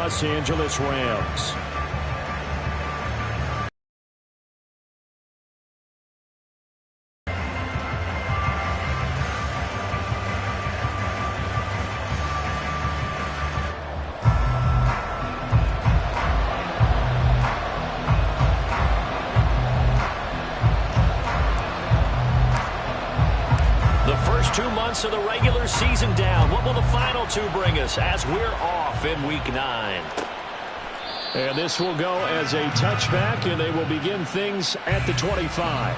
Los Angeles Rams. The first 2 months of the regular season down. What will the final 2 bring us as we're off in Week 9? And this will go as a touchback, and they will begin things at the 25.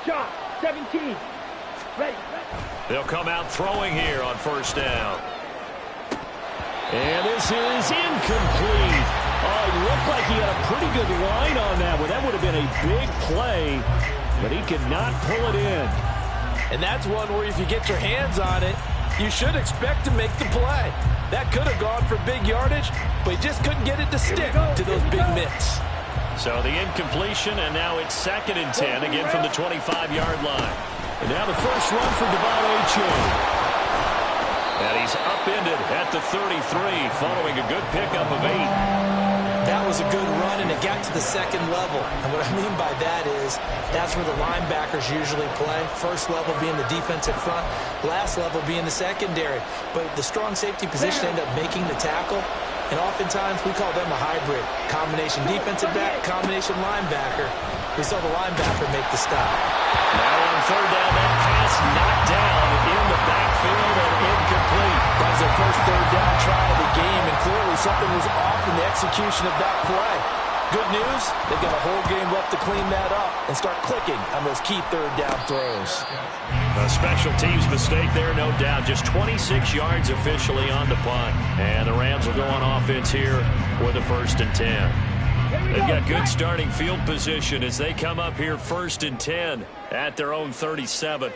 Shot, 17. Ready. They'll come out throwing here on first down. And this is incomplete. Oh, it looked like he had a pretty good line on that one. That would have been a big play, but he could not pull it in. And that's one where if you get your hands on it, you should expect to make the play. That could have gone for big yardage, but he just couldn't get it to stick to those big mitts. So the incompletion, and now it's 2nd and 10, again from the 25-yard line. And now the first run for Devon. And he's upended at the 33, following a good pickup of 8. That was a good run, and it got to the 2nd level. And what I mean by that is that's where the linebackers usually play. First level being the defensive front, last level being the secondary. But the strong safety position ended up making the tackle. And oftentimes we call them a hybrid. Combination defensive back, combination linebacker. We saw the linebacker make the stop. Now on third down, that pass knocked down in the backfield and incomplete. That was their first third down try of the game, and clearly something was off in the execution of that play. Good news, they've got a whole game left to clean that up and start clicking on those key third down throws. A special teams mistake there, no doubt. Just 26 yards officially on the punt. And the Rams will go on offense here with a 1st and 10. They've got good starting field position as they come up here 1st and 10 at their own 37.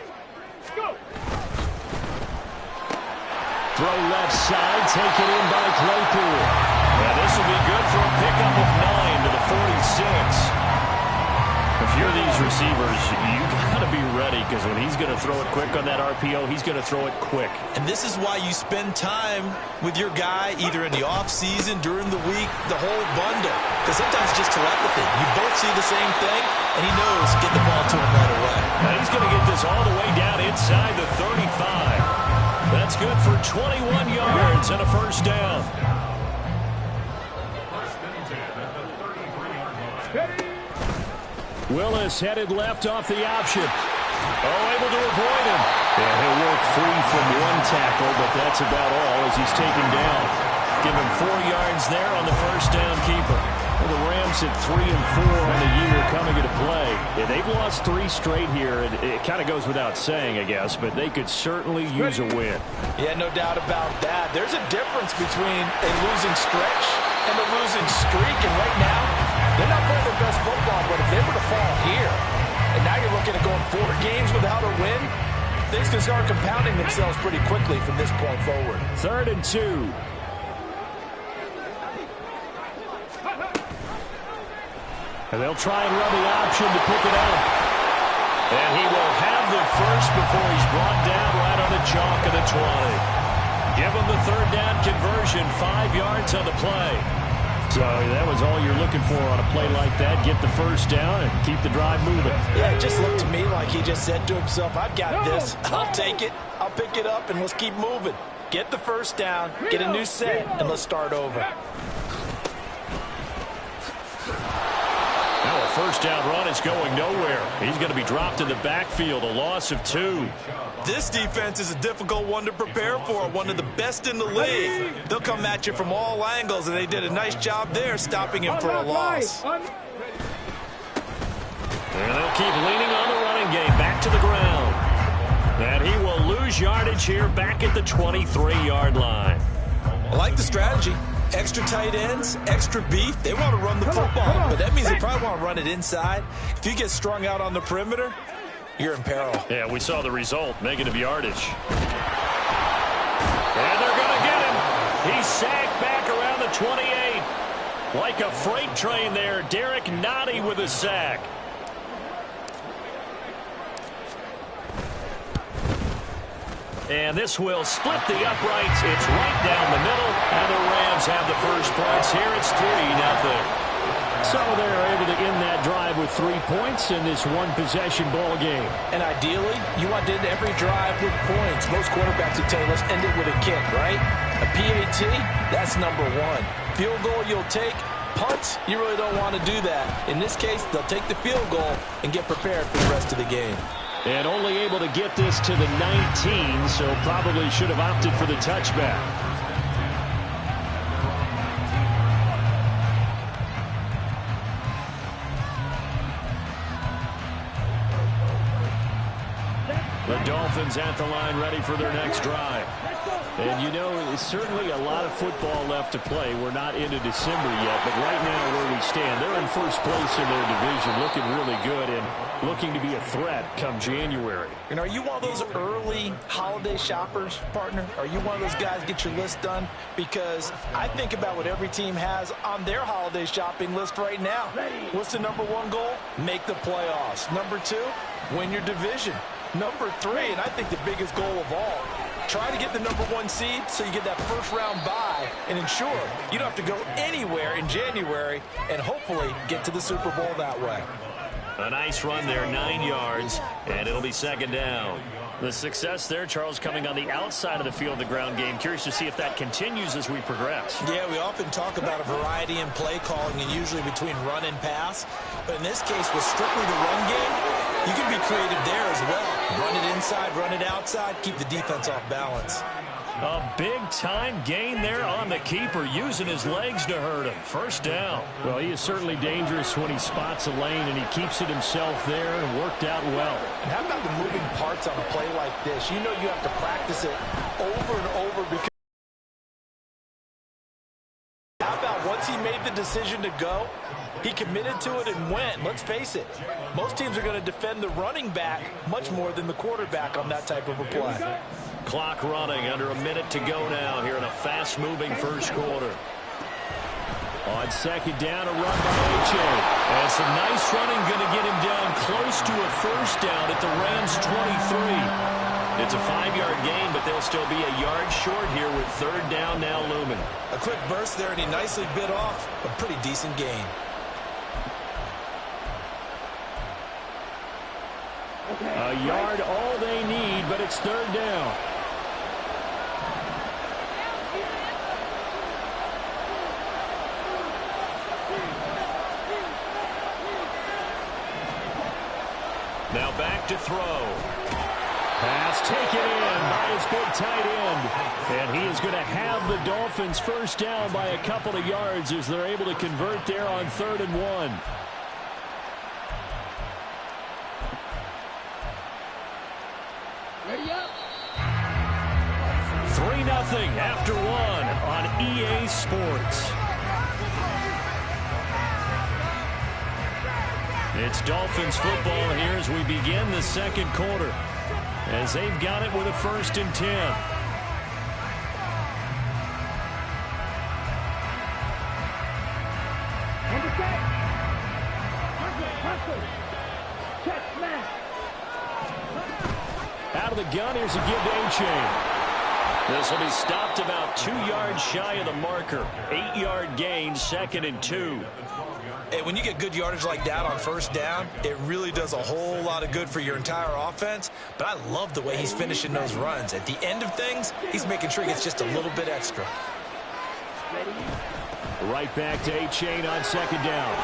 Throw left side, taken in by Claypool. Yeah, this will be good for a pickup of 9 to the 46. If you're these receivers, you got to be ready, because when he's going to throw it quick on that RPO, he's going to throw it quick. And this is why you spend time with your guy either in the offseason, during the week, the whole bundle. Because sometimes it's just telepathy. You both see the same thing, and he knows get the ball to him right away. Now he's going to get this all the way down inside the 35. That's good for 21 yards and a 1st down. Willis headed left off the option. Oh, able to avoid him. And he'll work free from one tackle, but that's about all as he's taken down. Give him 4 yards there on the 1st down keeper. Well, the Rams at 3 and 4 on the year coming into play. Yeah, they've lost 3 straight here. It kind of goes without saying, I guess, but they could certainly use a win. Yeah, no doubt about that. There's a difference between a losing stretch and a losing streak, and right now, they're not playing their best football, but if they were to fall here, and now you're looking at going 4 games without a win, things can start compounding themselves pretty quickly from this point forward. 3rd and 2. And they'll try and run the option to pick it up. And he will have the first before he's brought down right on the chalk of the 20. Give him the 3rd down conversion, 5 yards on the play. So that was all you're looking for on a play like that. Get the 1st down and keep the drive moving. Yeah, it just looked to me like he just said to himself, I've got this. I'll take it. I'll pick it up, and let's keep moving. Get the 1st down, get a new set, and let's start over. Now a 1st down run is going nowhere. He's going to be dropped in the backfield, a loss of 2. This defense is a difficult one to prepare for, one of the best in the league. They'll come at you from all angles, and they did a nice job there stopping him for a loss. And they'll keep leaning on the running game back to the ground. And he will lose yardage here back at the 23-yard line. I like the strategy. Extra tight ends, extra beef. They want to run the football, but that means they probably want to run it inside. If you get strung out on the perimeter, you're in peril. Yeah, we saw the result, negative yardage. And they're going to get him. He's sacked back around the 28. Like a freight train there, Derek Nottie with a sack. And this will split the uprights. It's right down the middle, and the Rams have the first points here. It's 3-0. So they're able to end that drive with 3 points in this one-possession ball game. And ideally, you want to end every drive with points. Most quarterbacks would tell you, let's end it with a kick, right? A PAT, that's number one. Field goal you'll take. Punts, you really don't want to do that. In this case, they'll take the field goal and get prepared for the rest of the game. And only able to get this to the 19, so probably should have opted for the touchback. The Dolphins at the line, ready for their next drive. And you know, there's certainly a lot of football left to play. We're not into December yet, but right now where we stand, they're in first place in their division, looking really good and looking to be a threat come January. And are you one of those early holiday shoppers, partner? Are you one of those guys get your list done? Because I think about what every team has on their holiday shopping list right now. What's the number one goal? Make the playoffs. Number two, win your division. Number three, and I think the biggest goal of all, try to get the number one seed so you get that first round bye and ensure you don't have to go anywhere in January and hopefully get to the Super Bowl that way. A nice run there, 9 yards, and it'll be second down. The success there, Charles, coming on the outside of the field, the ground game. Curious to see if that continues as we progress. Yeah, we often talk about a variety in play calling and usually between run and pass. But in this case, with strictly the run game, you can be creative there as well. Run it inside, run it outside, keep the defense off balance. A big-time gain there on the keeper, using his legs to hurt him. First down. Well, he is certainly dangerous when he spots a lane, and he keeps it himself there and worked out well. And how about the moving parts on a play like this? You know you have to practice it over and over because how about once he made the decision to go, he committed to it and went. Let's face it, most teams are going to defend the running back much more than the quarterback on that type of a play. Clock running, under a minute to go now here in a fast-moving first quarter. On second down, a run by H.A. And some nice running going to get him down close to a first down at the Rams' 23. It's a 5-yard gain, but they'll still be a yard short here with third down now looming. A quick burst there, and he nicely bit off a pretty decent gain. A yard all they need, but it's third down. Now back to throw. Pass taken in by his big tight end. And he is going to have the Dolphins first down by a couple of yards as they're able to convert there on 3rd and 1. Ready up. 3-0 after 1 on EA Sports. It's Dolphins football here as we begin the second quarter, as they've got it with a 1st and 10. Out of the gun, here's a give to A-Chain. This will be stopped about 2 yards shy of the marker. 8-yard gain, 2nd and 2. Hey, when you get good yardage like that on first down, it really does a whole lot of good for your entire offense. But I love the way he's finishing those runs. At the end of things, he's making sure he gets just a little bit extra. Right back to A-Chain on second down.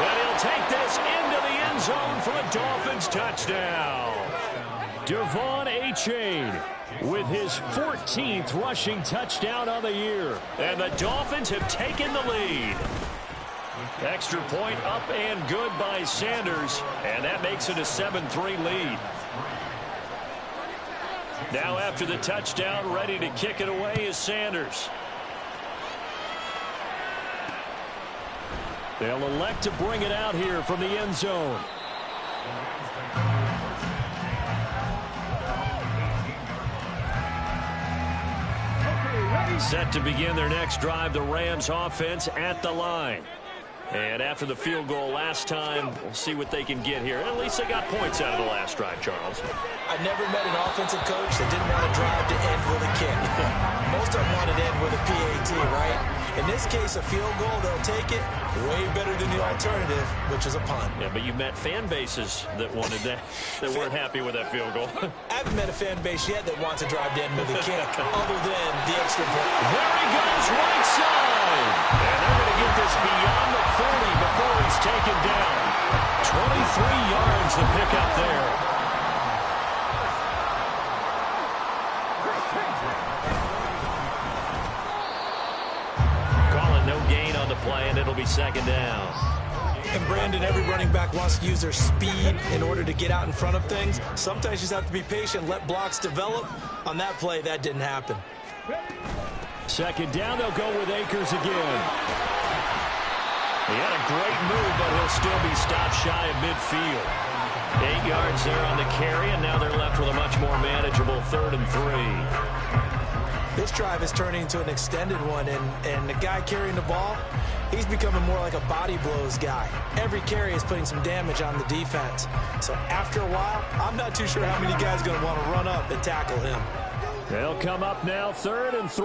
And he'll take this into the end zone for a Dolphins touchdown. Devon A-Chain with his 14th rushing touchdown of the year. And the Dolphins have taken the lead. Extra point up and good by Sanders. And that makes it a 7-3 lead. Now after the touchdown, ready to kick it away is Sanders. They'll elect to bring it out here from the end zone. Set to begin their next drive, the Rams offense at the line. And after the field goal last time, we'll see what they can get here. At least they got points out of the last drive, Charles. I never met an offensive coach that didn't want to drive to end with a kick. Most of them wanted to end with a PAT, right? In this case, a field goal, they'll take it way better than the alternative, which is a punt. Yeah, but you met fan bases that wanted that, that weren't happy with that field goal. I haven't met a fan base yet that wants to drive to end with a kick, other than the extra point. There he goes, right side. And they're going to get this beyond the 40 before he's taken down. 23 yards to pick up there. No gain on the play, and it'll be second down. And Brandon, every running back wants to use their speed in order to get out in front of things. Sometimes you just have to be patient, let blocks develop. On that play, that didn't happen. Second down, they'll go with Akers again. He had a great move, but he'll still be stopped shy of midfield. 8 yards there on the carry, and now they're left with a much more manageable 3rd and 3. This drive is turning into an extended one, and the guy carrying the ball, he's becoming more like a body blows guy. Every carry is putting some damage on the defense. So after a while, I'm not too sure how many guys are going to want to run up and tackle him. They'll come up now, 3rd and 3.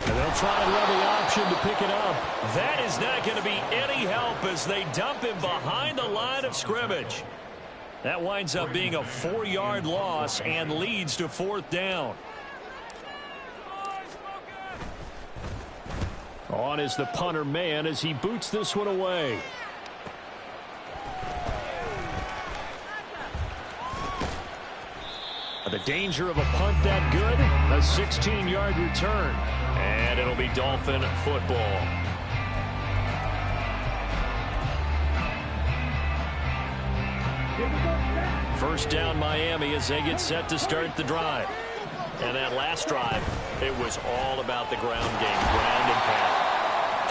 And they'll try and run the option to pick it up. That is not going to be any help as they dump him behind the line of scrimmage. That winds up being a 4-yard loss and leads to 4th down. On is the punter man as he boots this one away. The danger of a punt that good, a 16-yard return. And it'll be Dolphin football. First down Miami as they get set to start the drive. And that last drive, it was all about the ground game, ground and pound.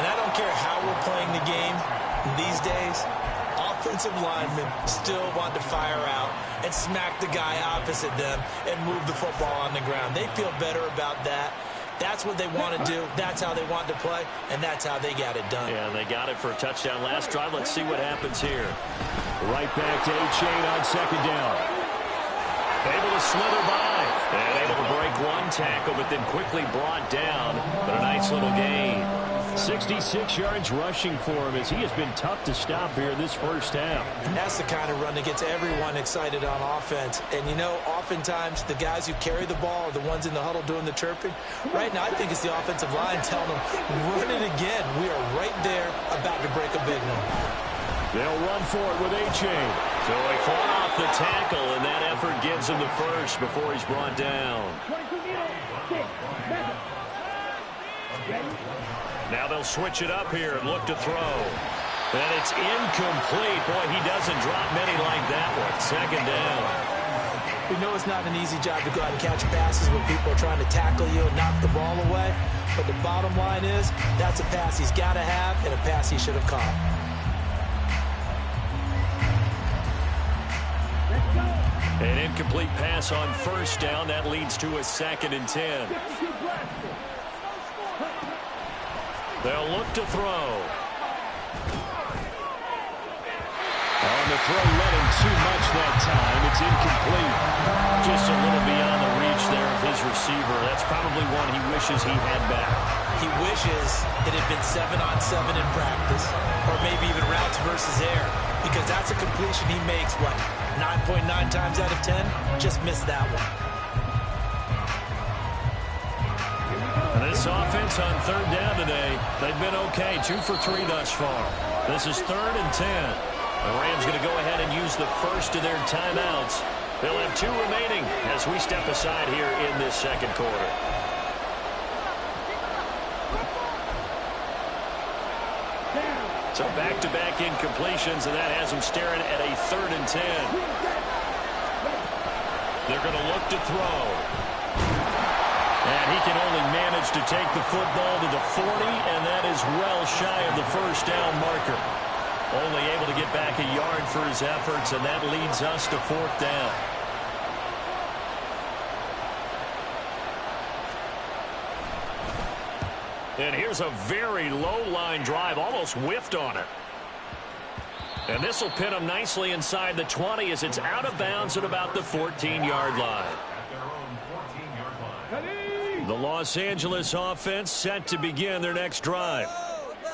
And I don't care how we're playing the game these days, offensive linemen still want to fire out and smack the guy opposite them and move the football on the ground. They feel better about that. That's what they want to do. That's how they want to play, and that's how they got it done. Yeah, and they got it for a touchdown last drive. Let's see what happens here. Right back to A-Chain on second down. Able to slither by. And able to break one tackle, but then quickly brought down. But a nice little gain. 66 yards rushing for him as he has been tough to stop here this first half. And that's the kind of run that gets everyone excited on offense. And, you know, oftentimes the guys who carry the ball are the ones in the huddle doing the chirping. Right now, I think it's the offensive line telling them, run it again. We are right there about to break a big one. They'll run for it with A-Chain. So he fought off the tackle, and that effort gives him the first before he's brought down. Now they'll switch it up here and look to throw. And it's incomplete. Boy, he doesn't drop many like that one. Second down. We know it's not an easy job to go out and catch passes when people are trying to tackle you and knock the ball away. But the bottom line is, that's a pass he's got to have and a pass he should have caught. An incomplete pass on first down. That leads to a 2nd and 10. They'll look to throw. On the throw, letting too much that time. It's incomplete. Just a little beyond the reach there of his receiver. That's probably one he wishes he had back. He wishes it had been 7-on-7 in practice, or maybe even routes versus air, because that's a completion he makes, what, 9.9 times out of 10? Just missed that one. This offense on third down today, they've been okay. 2 for 3 thus far. This is 3rd and 10. The Rams going to go ahead and use the first of their timeouts. They'll have 2 remaining as we step aside here in this second quarter. So back-to-back incompletions, and that has them staring at a 3rd and 10. They're going to look to throw. And he can only manage to take the football to the 40, and that is well shy of the first down marker. Only able to get back a yard for his efforts, and that leads us to 4th down. And here's a very low-line drive, almost whiffed on it. And this will pin him nicely inside the 20 as it's out of bounds at about the 14-yard line. The Los Angeles offense set to begin their next drive.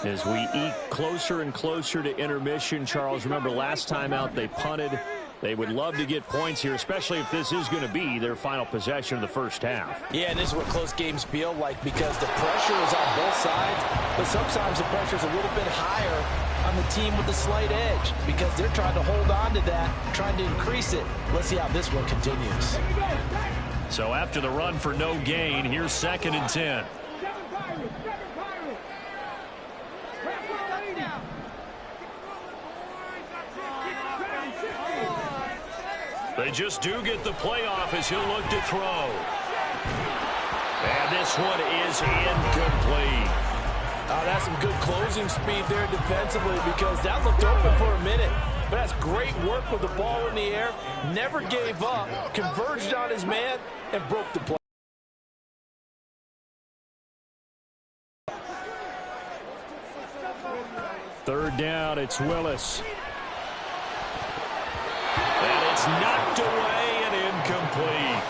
As we eke closer and closer to intermission, Charles, remember last time out they punted. They would love to get points here, especially if this is going to be their final possession of the first half. Yeah, and this is what close games feel like because the pressure is on both sides, but sometimes the pressure is a little bit higher on the team with the slight edge because they're trying to hold on to that, trying to increase it. Let's see how this one continues. So after the run for no gain, here's 2nd and 10. They just do get the playoff as he'll look to throw. And this one is incomplete. Oh, that's some good closing speed there defensively because that looked open for a minute. But that's great work with the ball in the air. Never gave up, converged on his man, and broke the play. Third down, it's Willis. And it's knocked away and incomplete.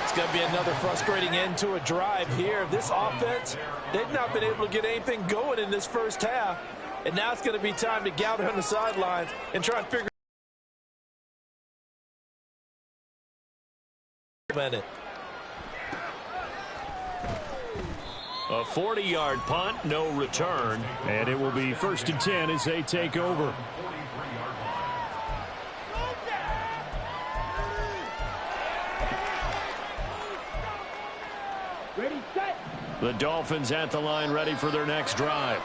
It's going to be another frustrating end to a drive here. This offense, they've not been able to get anything going in this first half. And now it's going to be time to gather on the sidelines and try and figure it. A 40-yard punt, no return. And it will be 1st and 10 as they take over. Ready, set. The Dolphins at the line ready for their next drive.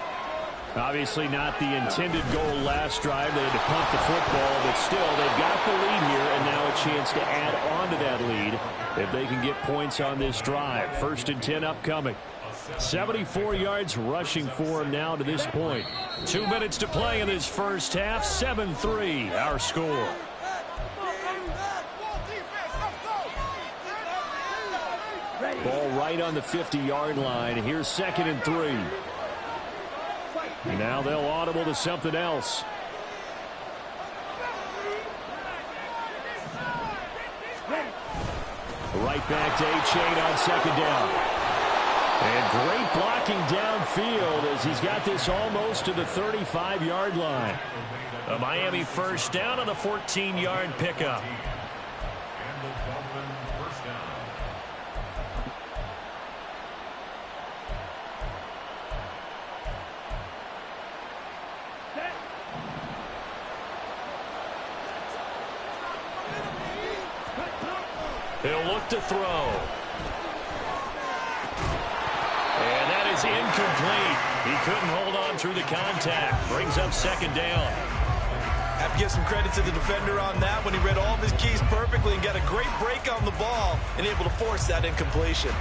Obviously not the intended goal last drive. They had to punt the football, but still they've got the lead here and now a chance to add on to that lead if they can get points on this drive. 1st and 10 upcoming. 74 yards rushing for him now to this point. 2 minutes to play in this first half. 7-3 our score. Ball right on the 50-yard line. Here's 2nd and 3. Now they'll audible to something else. Right back to A-Chain on 2nd down. And great blocking downfield as he's got this almost to the 35-yard line. A Miami first down on the 14-yard pickup. He'll look to throw. And that is incomplete. He couldn't hold on through the contact. Brings up 2nd down. Have to give some credit to the defender on that when he read all of his keys perfectly and got a great break on the ball and able to force that incompletion.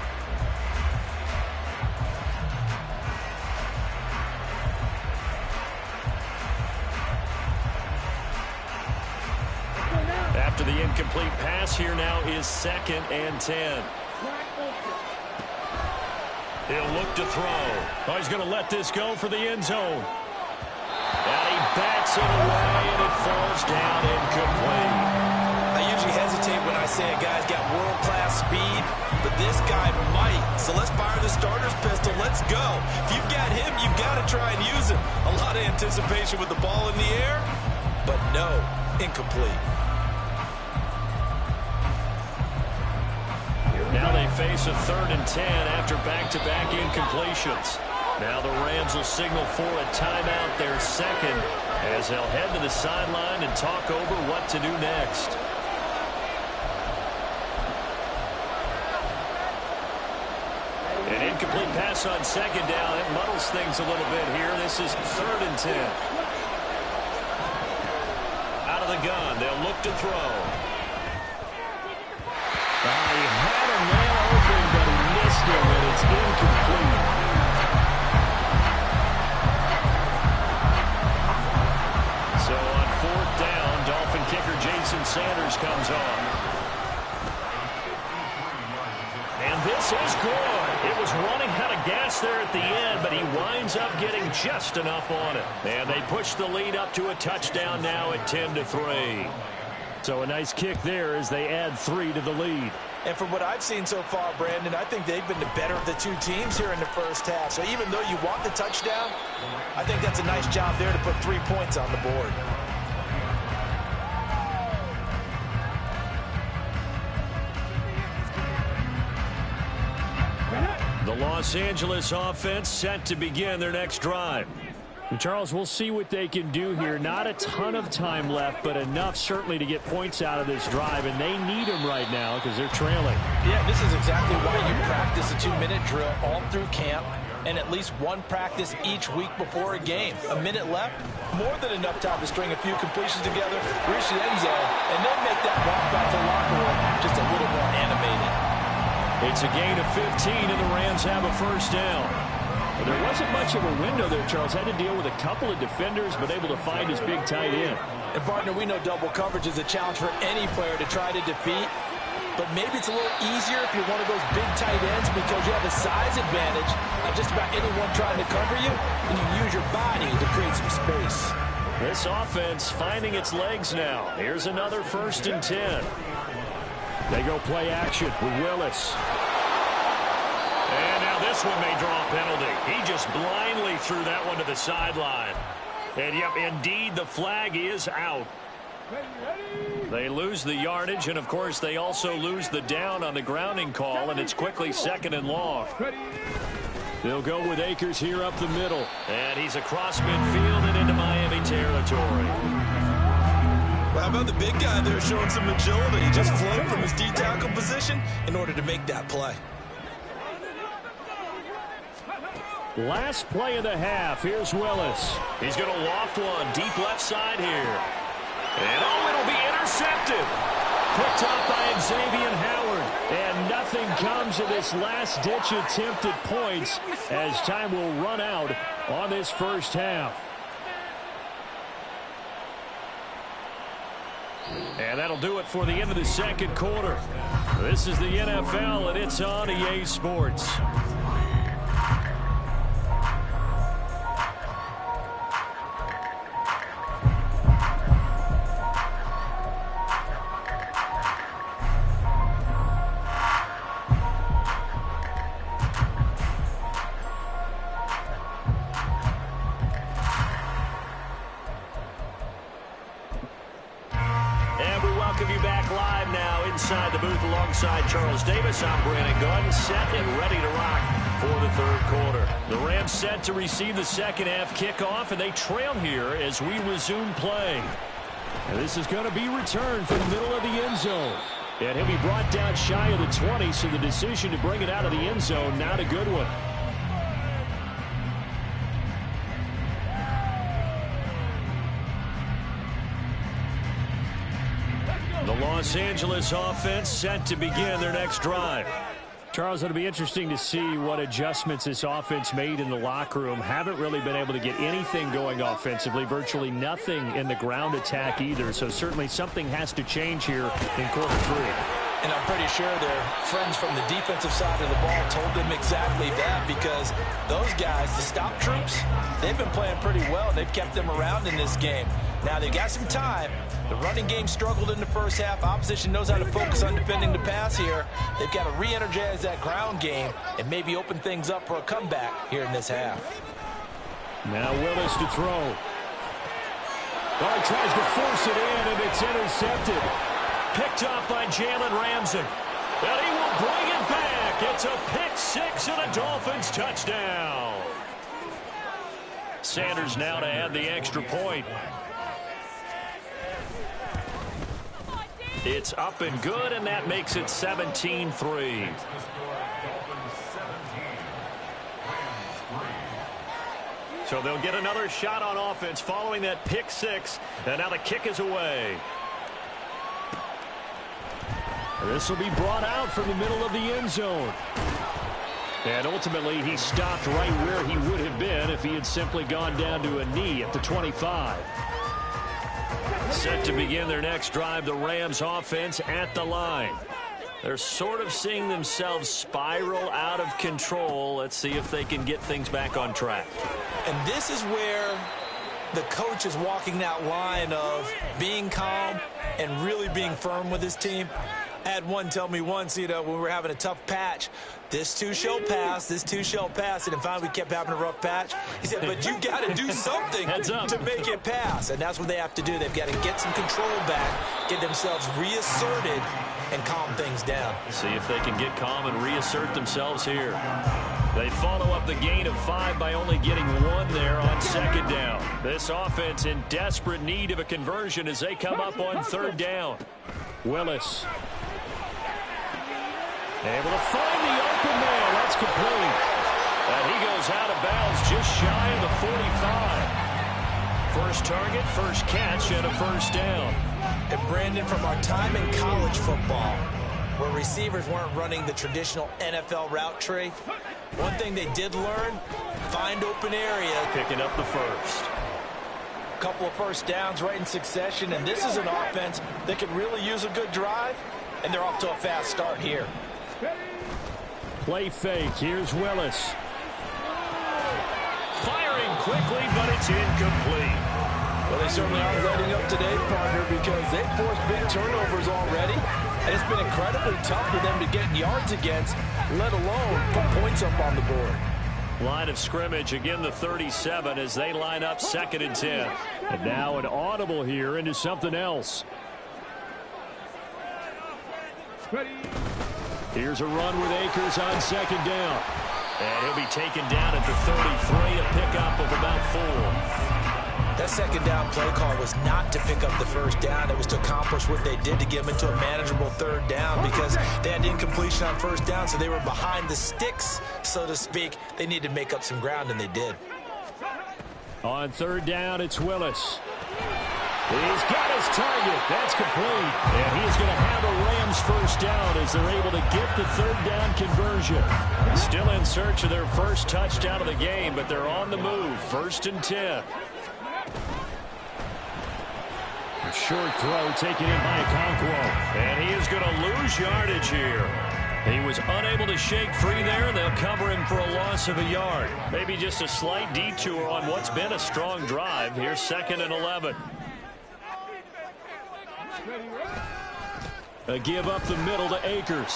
After the incomplete pass, here now is 2nd and 10. He'll look to throw. Oh, he's going to let this go for the end zone. And he bats it away, and it falls down incomplete. I usually hesitate when I say a guy's got world-class speed, but this guy might. So let's fire the starter's pistol. Let's go. If you've got him, you've got to try and use him. A lot of anticipation with the ball in the air, but no, incomplete. Now they face a 3rd and 10 after back-to-back incompletions. Now the Rams will signal for a timeout, their second, as they'll head to the sideline and talk over what to do next. An incomplete pass on 2nd down. It muddles things a little bit here. This is 3rd and 10. Out of the gun, they'll look to throw. He had a man open, but he missed it. Sanders comes on. And this is good. It was running out of gas there at the end, but he winds up getting just enough on it. And they push the lead up to a touchdown now at 10-3. So a nice kick there as they add 3 to the lead. And from what I've seen so far, Brandon, I think they've been the better of the two teams here in the first half. So even though you want the touchdown, I think that's a nice job there to put 3 points on the board. The Los Angeles offense set to begin their next drive. And Charles, we'll see what they can do here. Not a ton of time left, but enough certainly to get points out of this drive, and they need them right now because they're trailing. Yeah, this is exactly why you practice a 2-minute drill all through camp and at least one practice each week before a game. A minute left, more than enough time to string a few completions together, reach the end zone, and then make that walk back to the locker room just a little more animated. It's a gain of 15, and the Rams have a first down. Well, there wasn't much of a window there, Charles. Had to deal with a couple of defenders, but able to find his big tight end. And, partner, we know double coverage is a challenge for any player to try to defeat. But maybe it's a little easier if you're one of those big tight ends because you have a size advantage on just about anyone trying to cover you, and you use your body to create some space. This offense finding its legs now. Here's another 1st and 10. They go play action with Willis. And now this one may draw a penalty. He just blindly threw that one to the sideline. And, yep, indeed, the flag is out. They lose the yardage, and, of course, they also lose the down on the grounding call, and it's quickly 2nd and long. They'll go with Akers here up the middle. And he's across midfield and into Miami territory. Well, how about the big guy there showing some agility? He just floated from his D-tackle position in order to make that play. Last play of the half. Here's Willis. He's going to loft one deep left side here. And, oh, it'll be intercepted. Picked up by Xavier Howard. And nothing comes of this last-ditch attempt at points as time will run out on this first half. And that'll do it for the end of the second quarter. This is the NFL, and it's on EA Sports. Inside the booth alongside Charles Davis, I'm Brandon Gunn, set and ready to rock for the third quarter. The Rams set to receive the second half kickoff, and they trail here as we resume play. And this is going to be returned from the middle of the end zone. And he'll be brought down shy of the 20, so the decision to bring it out of the end zone, not a good one. The Los Angeles offense set to begin their next drive. Charles, it'll be interesting to see what adjustments this offense made in the locker room. Haven't really been able to get anything going offensively, virtually nothing in the ground attack either. So certainly something has to change here in quarter 3. And I'm pretty sure their friends from the defensive side of the ball told them exactly that, because those guys, the stop troops, they've been playing pretty well. They've kept them around in this game. Now they've got some time. The running game struggled in the first half. Opposition knows how to focus on defending the pass here. They've got to re-energize that ground game and maybe open things up for a comeback here in this half. Now Willis to throw. Oh, he tries to force it in, and it's intercepted. Picked up by Jalen Ramsey. And he will bring it back. It's a pick-6 and a Dolphins touchdown. Sanders now to add the extra point. It's up and good, and that makes it 17-3. So they'll get another shot on offense following that pick-6, and now the kick is away. This will be brought out from the middle of the end zone. And ultimately, he stopped right where he would have been if he had simply gone down to a knee at the 25. Set to begin their next drive, the Rams offense at the line. They're sort of seeing themselves spiral out of control. Let's see if they can get things back on track. And this is where the coach is walking that line of being calm and really being firm with his team. I had one tell me once, when we were having a tough patch, this too shall pass, this too shall pass. And finally we kept having a rough patch. He said, but you got to do something to make it pass. And that's what they have to do. They've got to get some control back, get themselves reasserted, and calm things down. See if they can get calm and reassert themselves here. They follow up the gain of 5 by only getting 1 there on 2nd down. This offense in desperate need of a conversion as they come up on 3rd down. Willis. Able to find the open man. That's complete. And he goes out of bounds just shy of the 45. First target, first catch, and a first down. And Brandon, from our time in college football, where receivers weren't running the traditional NFL route tree, one thing they did learn, find open area. Picking up the first. A couple of first downs right in succession, and this is an offense that could really use a good drive, and they're off to a fast start here. Play fake. Here's Willis. Firing quickly, but it's incomplete. Well, they certainly aren't letting up today, partner, because they've forced big turnovers already, and it's been incredibly tough for them to get yards against, let alone put points up on the board. Line of scrimmage, again the 37 as they line up 2nd and 10. And now an audible here into something else. Here's a run with Akers on 2nd down. And he'll be taken down at the 33, a pickup of about 4. That 2nd down play call was not to pick up the first down. It was to accomplish what they did to get them into a manageable 3rd down because they had incompletion on 1st down, so they were behind the sticks, so to speak. They needed to make up some ground, and they did. On 3rd down, it's Willis. He's got his target. That's complete. And he's going to have a Rams first down as they're able to get the 3rd down conversion. Still in search of their first touchdown of the game, but they're on the move. 1st and 10. A short throw taken in by Okonkwo. And he is going to lose yardage here. He was unable to shake free there. They'll cover him for a loss of a yard. Maybe just a slight detour on what's been a strong drive. Here's 2nd and 11. A give up the middle to Akers.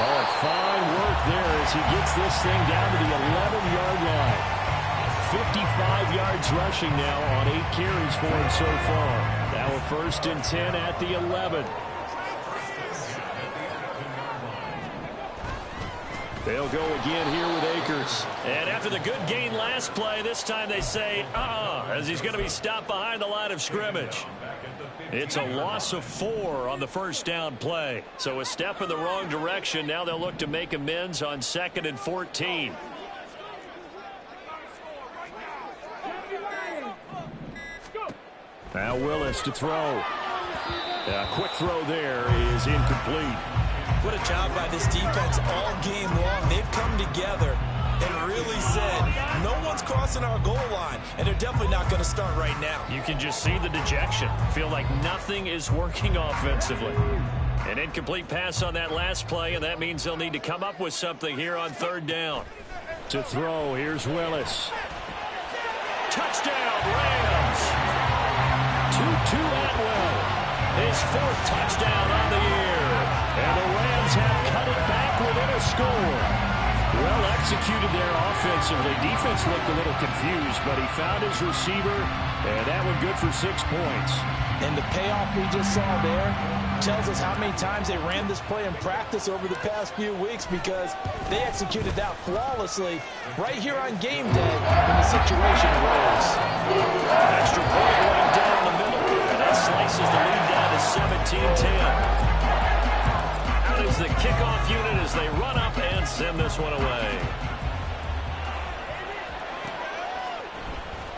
Oh, fine work there as he gets this thing down to the 11-yard line. 55 yards rushing now on 8 carries for him so far. Now a 1st and 10 at the 11. They'll go again here with Akers. And after the good gain last play, this time they say, as he's going to be stopped behind the line of scrimmage. It's a loss of 4 on the first down play. So a step in the wrong direction. Now they'll look to make amends on 2nd and 14. Now Willis to throw. A quick throw there is incomplete. What a job by this defense all game long. They've come together and really said, no one's crossing our goal line, and they're definitely not going to start right now. You can just see the dejection. Feel like nothing is working offensively. An incomplete pass on that last play, and that means they'll need to come up with something here on 3rd down. To throw, here's Willis. Touchdown, Rams! Tutu Atwell. His 4th touchdown on the year. And the Rams have cut it back within a score. Well executed there offensively. Defense looked a little confused, but he found his receiver, and that one good for 6 points. And the payoff we just saw there tells us how many times they ran this play in practice over the past few weeks because they executed that flawlessly right here on game day when the situation arose. Extra point right down the middle, and that slices the lead down to 17-10. Out is the kickoff unit as they run up and send this one away.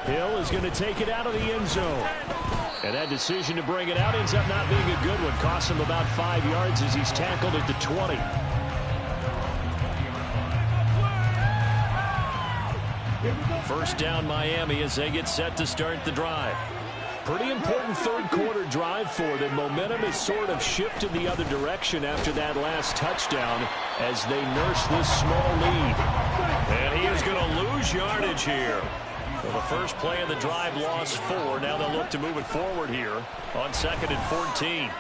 Hill is going to take it out of the end zone. And that decision to bring it out ends up not being a good one. Costs him about 5 yards as he's tackled at the 20. First down Miami as they get set to start the drive. Pretty important third quarter drive for them. Momentum has sort of shifted the other direction after that last touchdown as they nurse this small lead. And he is going to lose yardage here. So the first play of the drive lost 4. Now they'll look to move it forward here on 2nd and 14.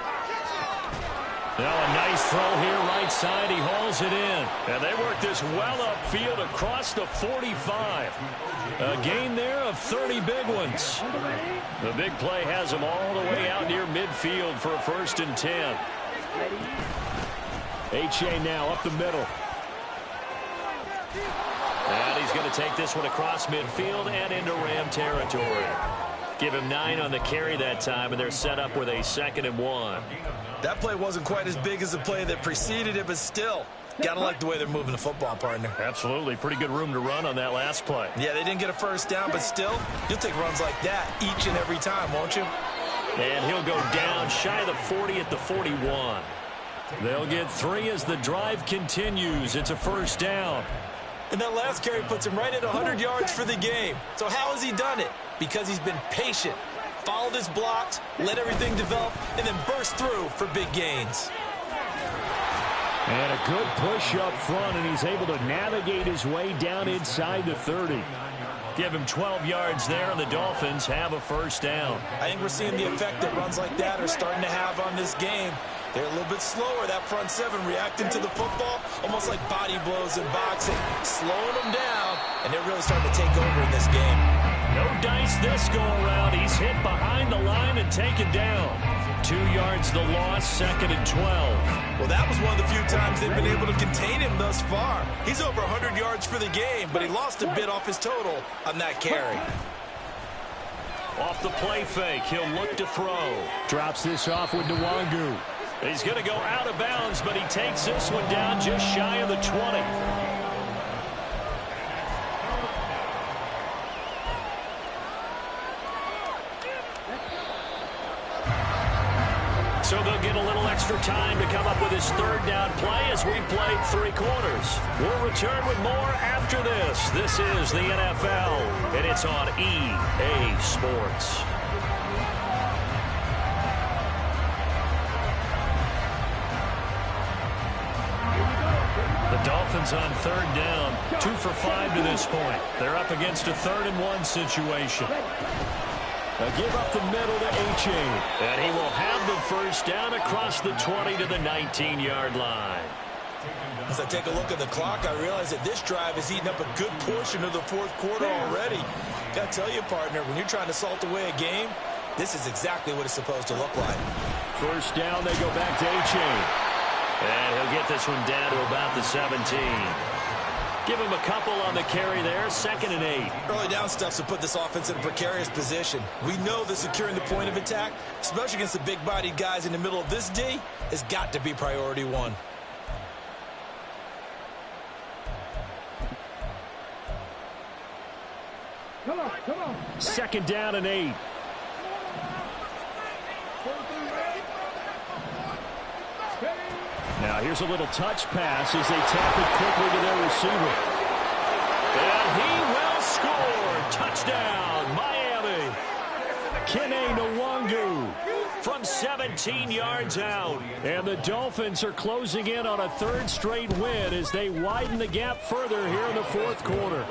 Now a nice throw here right side. He hauls it in. And they work this well upfield across the 45. A gain there of 30 big ones. The big play has him all the way out near midfield for a 1st and 10. H.A. now up the middle. And he's going to take this one across midfield and into Ram territory. Give him 9 on the carry that time, and they're set up with a 2nd and 1. That play wasn't quite as big as the play that preceded it, but still, gotta like the way they're moving the football, partner. Absolutely. Pretty good room to run on that last play. Yeah, they didn't get a first down, but still, you'll take runs like that each and every time, won't you? And he'll go down shy of the 40 at the 41. They'll get 3 as the drive continues. It's a 1st down. And that last carry puts him right at 100 yards for the game. So how has he done it? Because he's been patient, followed his blocks, let everything develop, and then burst through for big gains. And a good push up front, and he's able to navigate his way down inside the 30. Give him 12 yards there, and the Dolphins have a 1st down. I think we're seeing the effect that runs like that are starting to have on this game. They're a little bit slower, that front 7, reacting to the football, almost like body blows in boxing, slowing them down, and they're really starting to take over in this game. No dice this go-around. He's hit behind the line and taken down. 2 yards the loss, 2nd and 12. Well, that was one of the few times they've been able to contain him thus far. He's over 100 yards for the game, but he lost a bit off his total on that carry. Off the play fake, he'll look to throw. Drops this off with Nwangu. He's going to go out of bounds, but he takes this one down just shy of the 20. So they'll get a little extra time to come up with his 3rd down play as we played 3 quarters. We'll return with more after this. This is the NFL, and it's on EA Sports. The Dolphins on 3rd down, 2 for 5 to this point. They're up against a 3rd and 1 situation. A give up the middle to H.A. And he will have the 1st down across the 20 to the 19-yard line. As I take a look at the clock, I realize that this drive has eaten up a good portion of the 4th quarter already. Got to tell you, partner, when you're trying to salt away a game, this is exactly what it's supposed to look like. 1st down, they go back to H.A. And he'll get this one down to about the 17. Give him a couple on the carry there, 2nd and 8. Early down stuffs will put this offense in a precarious position. We know that securing the point of attack, especially against the big-bodied guys in the middle of this D, has got to be priority 1. Come on, come on. 2nd down and 8. Now here's a little touch pass as they tap it quickly to their receiver. And he will score. Touchdown, Miami. Kene Nwangu from 17 yards out. And the Dolphins are closing in on a 3rd straight win as they widen the gap further here in the 4th quarter.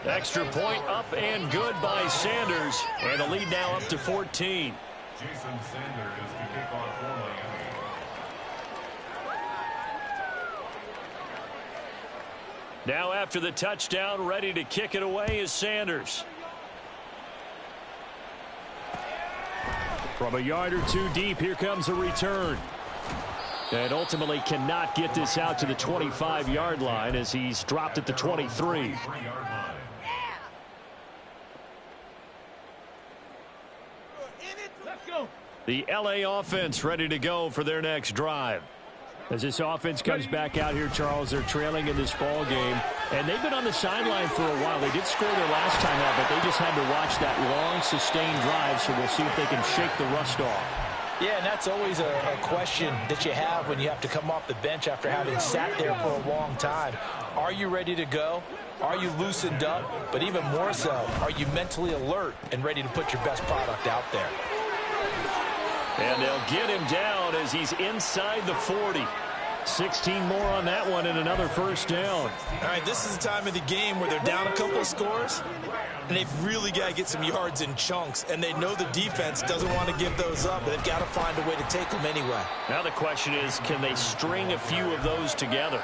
Extra point up and good by Sanders. And the lead now up to 14. Jason Sanders to kick off for Miami. Now after the touchdown, ready to kick it away is Sanders. From a yard or 2 deep, here comes a return. And ultimately cannot get this out to the 25-yard line as he's dropped at the 23. The LA offense ready to go for their next drive. As this offense comes back out here, Charles, they're trailing in this ball game. And they've been on the sideline for a while. They did score their last time out, but they just had to watch that long, sustained drive, so we'll see if they can shake the rust off. Yeah, and that's always a question that you have when you have to come off the bench after having sat there for a long time. Are you ready to go? Are you loosened up? But even more so, are you mentally alert and ready to put your best product out there? And they'll get him down as he's inside the 40. 16 more on that one and another first down. All right, this is the time of the game where they're down a couple of scores, and they've really got to get some yards in chunks, and they know the defense doesn't want to give those up, but they've got to find a way to take them anyway. Now the question is, can they string a few of those together?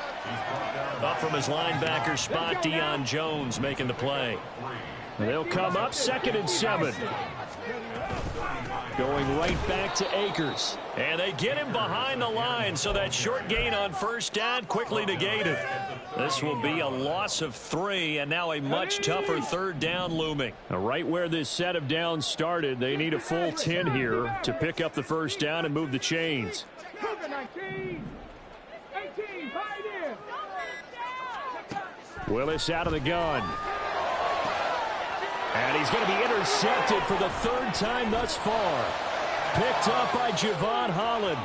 Up from his linebacker spot, Deion Jones making the play. They'll come up 2nd and 7. Going right back to Akers. And they get him behind the line, so that short gain on first down quickly negated. This will be a loss of 3, and now a much tougher 3rd down looming. Now, right where this set of downs started, they need a full 10 here to pick up the first down and move the chains. 19, 18, fight in. Willis out of the gun. And he's going to be intercepted for the 3rd time thus far. Picked up by Javon Holland.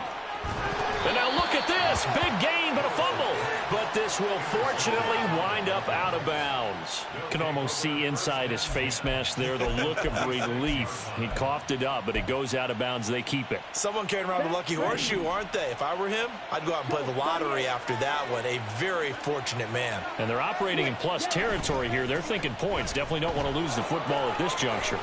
And now look at this. Big gain, but a fumble. But this will fortunately wind up out of bounds. You can almost see inside his face mask there the look of relief. He coughed it up, but it goes out of bounds. They keep it. Someone carrying around the lucky horseshoe, aren't they? If I were him, I'd go out and play the lottery after that one. A very fortunate man. And they're operating in plus territory here. They're thinking points. Definitely don't want to lose the football at this juncture.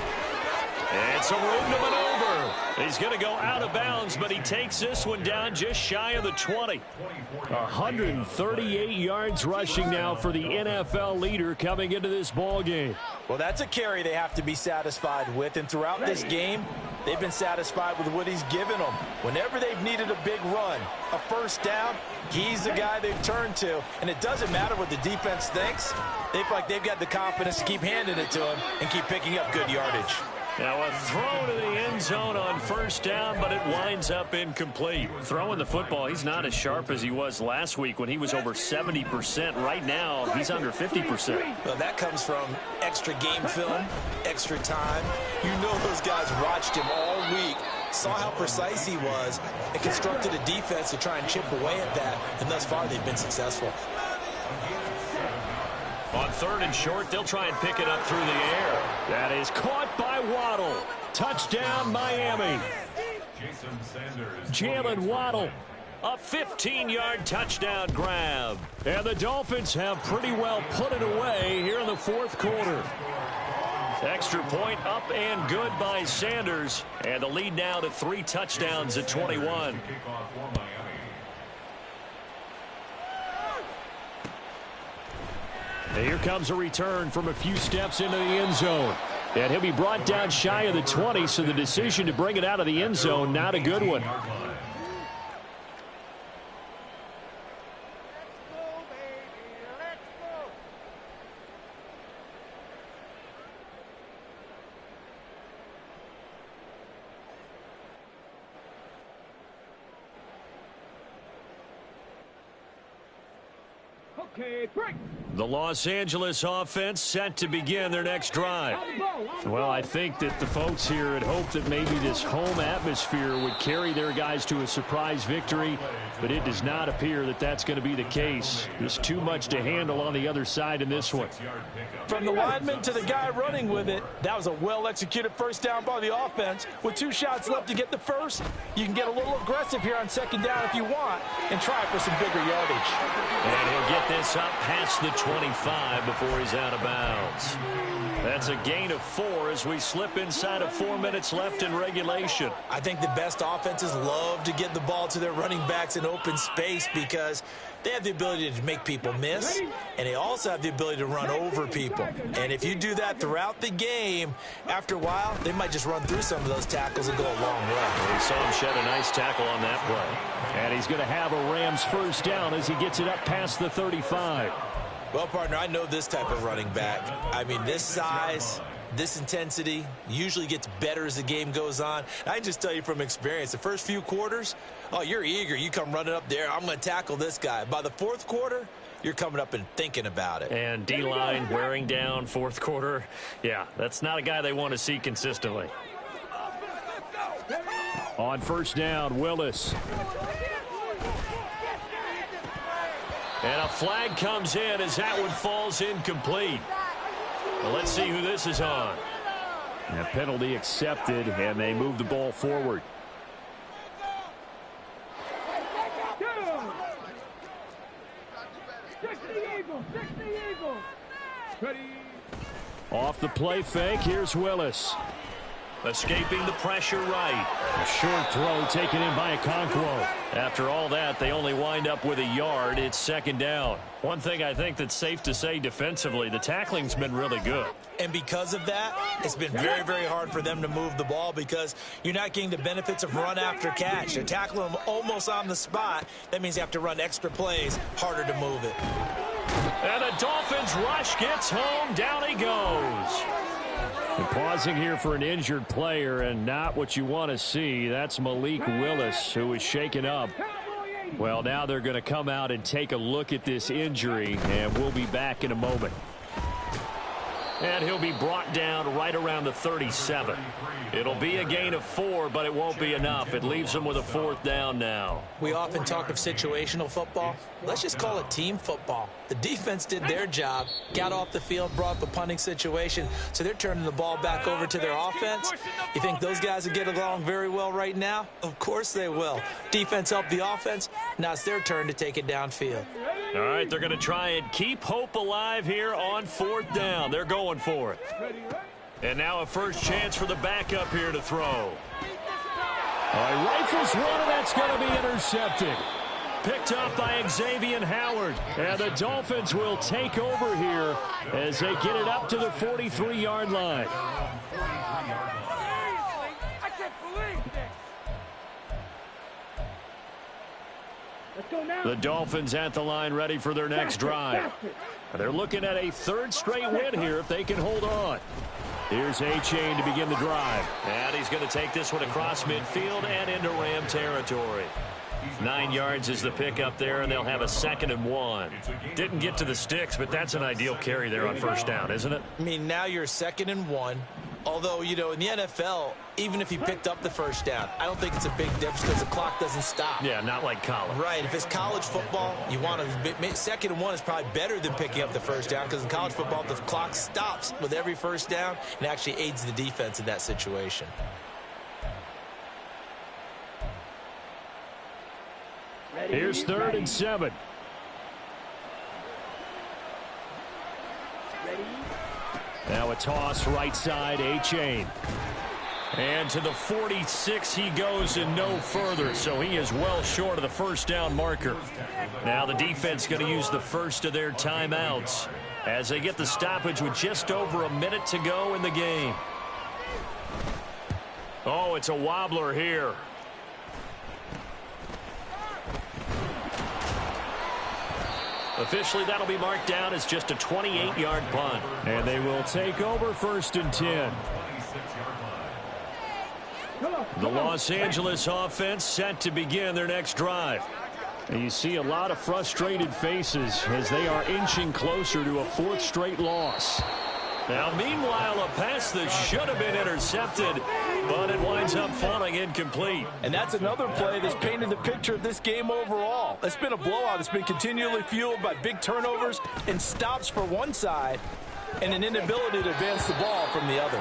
And some room to maneuver. He's going to go out of bounds, but he takes this one down just shy of the 20. 138 yards rushing now for the NFL leader coming into this ball game. Well, that's a carry they have to be satisfied with, and throughout this game, they've been satisfied with what he's given them. Whenever they've needed a big run, a first down, he's the guy they've turned to, and it doesn't matter what the defense thinks. They feel like they've got the confidence to keep handing it to him and keep picking up good yardage. Now a throw to the end zone on first down, but it winds up incomplete. Throwing the football, he's not as sharp as he was last week when he was over 70%. Right now, he's under 50%. Well, that comes from extra game film, extra time. You know those guys watched him all week, saw how precise he was, and constructed a defense to try and chip away at that, and thus far they've been successful. On 3rd and short, they'll try and pick it up through the air. That is caught by Waddle. Touchdown, Miami. Jalen Waddle, a 15-yard touchdown grab. And the Dolphins have pretty well put it away here in the 4th quarter. Extra point up and good by Sanders. And the lead now to 3 touchdowns at 21. And here comes a return from a few steps into the end zone. And he'll be brought down shy of the 20, so the decision to bring it out of the end zone, not a good one. Okay, break. The Los Angeles offense set to begin their next drive. Well, I think that the folks here had hoped that maybe this home atmosphere would carry their guys to a surprise victory, but it does not appear that that's going to be the case. There's too much to handle on the other side in this one. From the lineman to the guy running with it, that was a well-executed first down by the offense. With 2 shots left to get the first, you can get a little aggressive here on 2nd down if you want and try for some bigger yardage. And he'll get this up past the 25 before he's out of bounds. That's a gain of 4 as we slip inside of 4 minutes left in regulation. I think the best offenses love to get the ball to their running backs in open space because they have the ability to make people miss, and they also have the ability to run over people. And if you do that throughout the game, after a while, they might just run through some of those tackles and go a long way. We saw him shed a nice tackle on that play. And he's going to have a Rams first down as he gets it up past the 35. Well, partner, I know this type of running back. I mean, this size, this intensity usually gets better as the game goes on. I can just tell you from experience, the first few quarters, oh, you're eager. You come running up there, I'm going to tackle this guy. By the 4th quarter, you're coming up and thinking about it. And D-line wearing down 4th quarter. Yeah, that's not a guy they want to see consistently. On first down, Willis. And a flag comes in as that one falls incomplete. Well, let's see who this is on. A penalty accepted, and they move the ball forward. Off the play fake, here's Willis. Escaping the pressure right. A short throw taken in by Okonkwo. After all that, they only wind up with a yard. It's second down. One thing I think that's safe to say defensively, the tackling's been really good. And because of that, it's been very, very hard for them to move the ball because you're not getting the benefits of run after catch. They're tackling them almost on the spot. That means you have to run extra plays, harder to move it. And the Dolphins rush gets home. Down he goes. And pausing here for an injured player, and not what you want to see. That's Malik Willis, who is shaken up. Well, now they're going to come out and take a look at this injury, and we'll be back in a moment. And he'll be brought down right around the 37. It'll be a gain of 4, but it won't be enough. It leaves them with a fourth down now. We often talk of situational football. Let's just call it team football. The defense did their job, got off the field, brought up a punting situation, so they're turning the ball back over to their offense. You think those guys will get along very well right now? Of course they will. Defense helped the offense. Now it's their turn to take it downfield. All right, they're going to try and keep hope alive here on fourth down. They're going for it. And now a first chance for the backup here to throw. All right, rifles one, and that's going to be intercepted. Picked up by Xavier Howard. And the Dolphins will take over here as they get it up to the 43-yard line. The Dolphins at the line ready for their next drive. They're looking at a third straight win here if they can hold on. Here's A-Chain to begin the drive. And he's going to take this one across midfield and into Ram territory. 9 yards is the pickup there, and they'll have a 2nd and 1. Didn't get to the sticks, but that's an ideal carry there on first down, isn't it? I mean, now you're 2nd and 1. Although, you know, in the NFL, even if he picked up the first down, I don't think it's a big difference because the clock doesn't stop. Yeah, not like college. Right. If it's college football, you want to 2nd and 1 is probably better than picking up the first down because in college football, the clock stops with every first down and actually aids the defense in that situation. Here's 3rd and 7. Now a toss right side, A-Chain. And to the 46 he goes and no further, so he is well short of the first down marker. Now the defense going to use the first of their timeouts as they get the stoppage with just over a minute to go in the game. Oh, it's a wobbler here. Officially, that'll be marked down as just a 28-yard punt. And they will take over 1st and 10. The Los Angeles offense set to begin their next drive. And you see a lot of frustrated faces as they are inching closer to a 4th straight loss. Now, meanwhile, a pass that should have been intercepted, but it winds up falling incomplete. And that's another play that's painted the picture of this game overall. It's been a blowout. It's been continually fueled by big turnovers and stops for one side and an inability to advance the ball from the other.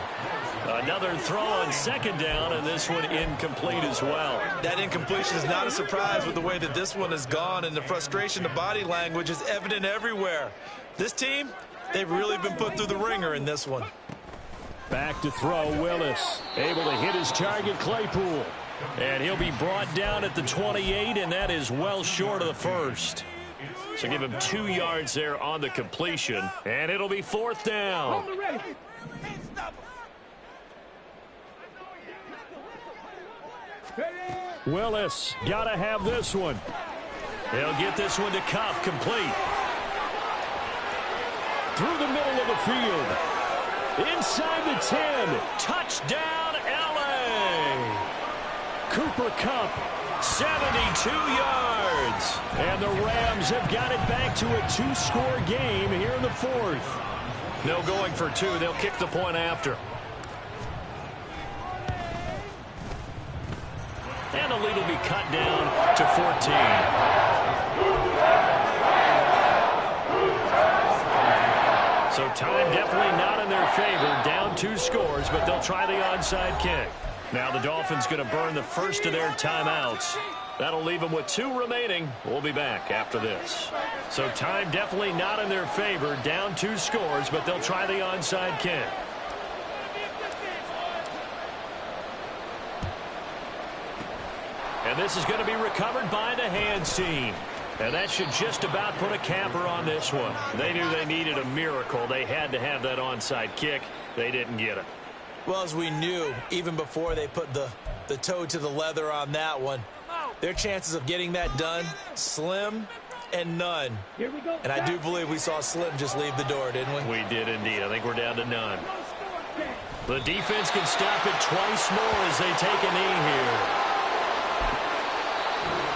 Another throw on 2nd down, and this one incomplete as well. That incompletion is not a surprise with the way that this one has gone, and the frustration, the body language is evident everywhere. This team, they've really been put through the ringer in this one. Back to throw, Willis. Able to hit his target, Claypool. And he'll be brought down at the 28, and that is well short of the first. So give him 2 yards there on the completion, and it'll be 4th down. Willis, gotta have this one. They'll get this one to Cup, complete. Through the middle of the field. Inside the 10. Touchdown, L.A. Cooper Kupp. 72 yards. And the Rams have got it back to a 2-score game here in the 4th. No going for 2. They'll kick the point after. And the lead will be cut down to 14. So time definitely not in their favor. Down 2 scores, but they'll try the onside kick. Now the Dolphins going to burn the first of their timeouts. That'll leave them with 2 remaining. We'll be back after this. So time definitely not in their favor. Down 2 scores, but they'll try the onside kick. And this is going to be recovered by the hands team. And that should just about put a capper on this one. They knew they needed a miracle. They had to have that onside kick. They didn't get it. Well, as we knew, even before they put the toe to the leather on that one, their chances of getting that done, slim and none. Here we go. And I do believe we saw Slim just leave the door, didn't we? We did indeed. I think we're down to none. The defense can stop it twice more as they take a knee here.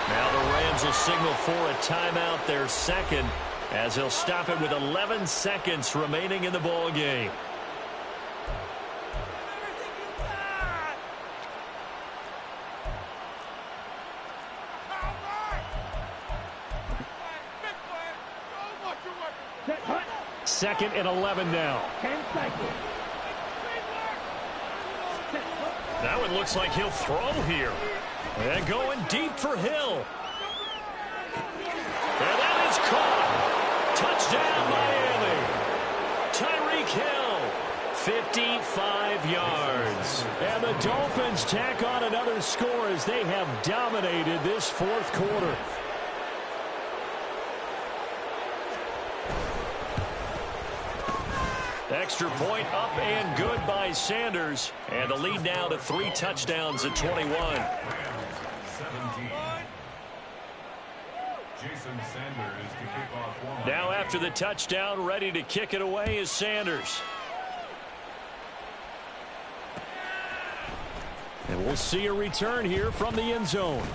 Now the Rams will signal for a timeout, their second, as they'll stop it with 11 seconds remaining in the ball game. Second and 11 now. 10 seconds. Now it looks like he'll throw here. And going deep for Hill. And that is caught. Touchdown, Miami. Tyreek Hill, 55 yards. And the Dolphins tack on another score as they have dominated this fourth quarter. Extra point up and good by Sanders. And the lead now to 3 touchdowns at 21. 17. Jason Sanders to kick off one. Now after the touchdown, ready to kick it away is Sanders. And we'll see a return here from the end zone.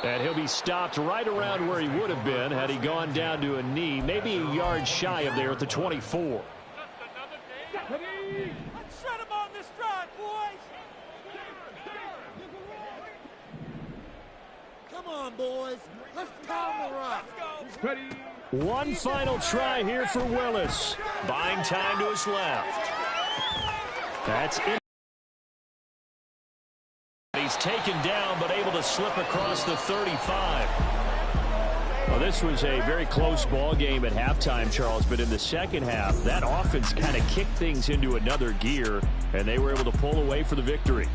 And he'll be stopped right around where he would have been had he gone down to a knee, maybe a yard shy of there at the 24. Let's shut him on this drive, boys. Come on, boys. Let's time the run. Ready. One final try here for Willis. Buying time to his left. That's it. He's taken down, but able to slip across the 35. Well, this was a very close ball game at halftime, Charles, but in the second half, that offense kind of kicked things into another gear, and they were able to pull away for the victory.